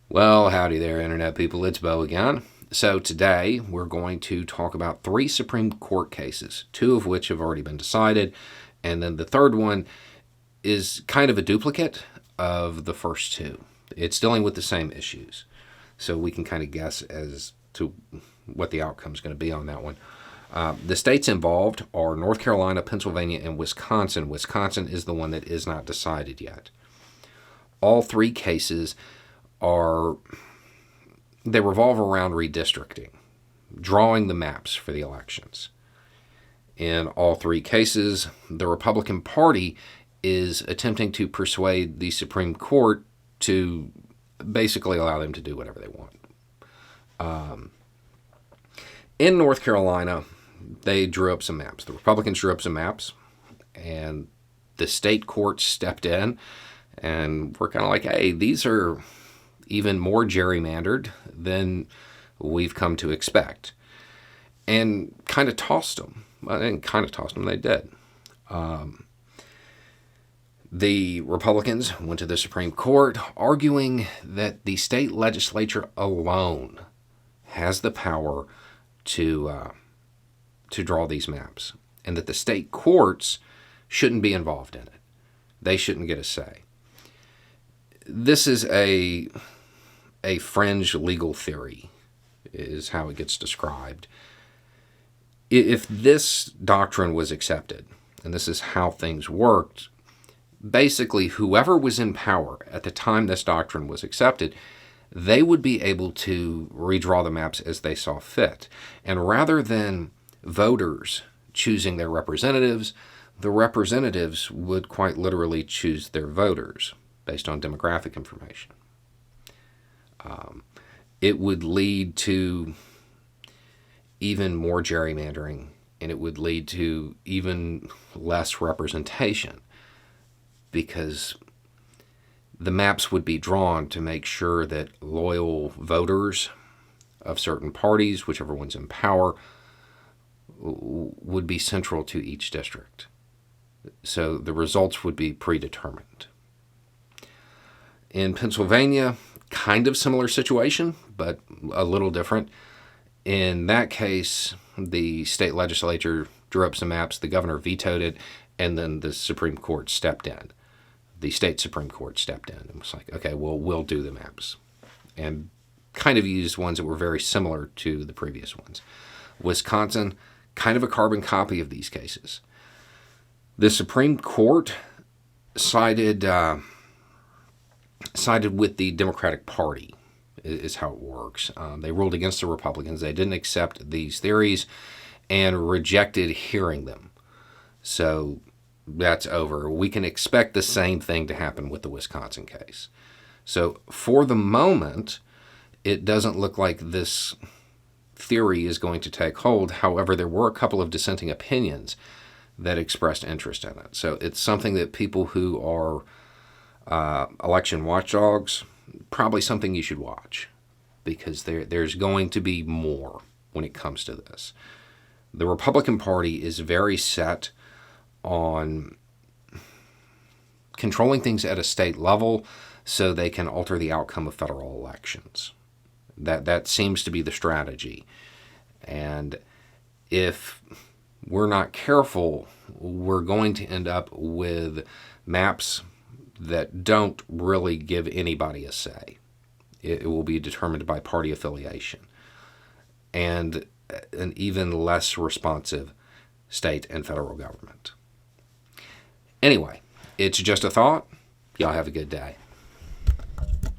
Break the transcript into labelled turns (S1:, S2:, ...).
S1: Well, howdy there, Internet people. It's Bo again. So, today we're going to talk about 3 Supreme Court cases, 2 of which have already been decided, and then the third one is kind of a duplicate of the first 2. It's dealing with the same issues, so we can kind of guess as to what the outcome is going to be on that one. The states involved are North Carolina, Pennsylvania, and Wisconsin. Wisconsin is the one that is not decided yet. All 3 cases they revolve around redistricting, drawing the maps for the elections. In all 3 cases, the Republican Party is attempting to persuade the Supreme Court to basically allow them to do whatever they want. In North Carolina, they drew up some maps. The Republicans drew up some maps, and the state courts stepped in, and we're kind of like, hey, these are even more gerrymandered than we've come to expect, and kind of tossed them. They did. The Republicans went to the Supreme Court arguing that the state legislature alone has the power to draw these maps, and that the state courts shouldn't be involved in it. They shouldn't get a say. This is a fringe legal theory, is how it gets described. If this doctrine was accepted, and this is how things worked, basically whoever was in power at the time this doctrine was accepted, they would be able to redraw the maps as they saw fit. And rather than voters choosing their representatives, the representatives would quite literally choose their voters based on demographic information. It would lead to even more gerrymandering, and it would lead to even less representation, because the maps would be drawn to make sure that loyal voters of certain parties, whichever one's in power, would be central to each district. So the results would be predetermined. In Pennsylvania, kind of similar situation, but a little different. In that case, the state legislature drew up some maps, the governor vetoed it, and then the Supreme Court stepped in. The state Supreme Court stepped in and was like, okay, well, we'll do the maps. And kind of used ones that were very similar to the previous ones. Wisconsin, kind of a carbon copy of these cases. The Supreme Court sided with the Democratic Party, is how it works. They ruled against the Republicans. They didn't accept these theories and rejected hearing them. So that's over. We can expect the same thing to happen with the Wisconsin case. So for the moment, it doesn't look like this theory is going to take hold. However, there were a couple of dissenting opinions that expressed interest in it. So it's something that people who are election watchdogs, probably something you should watch, because there's going to be more when it comes to this. The Republican Party is very set on controlling things at a state level so they can alter the outcome of federal elections. That seems to be the strategy. And if we're not careful, we're going to end up with maps that don't really give anybody a say. It will be determined by party affiliation and an even less responsive state and federal government. Anyway, it's just a thought. Y'all have a good day.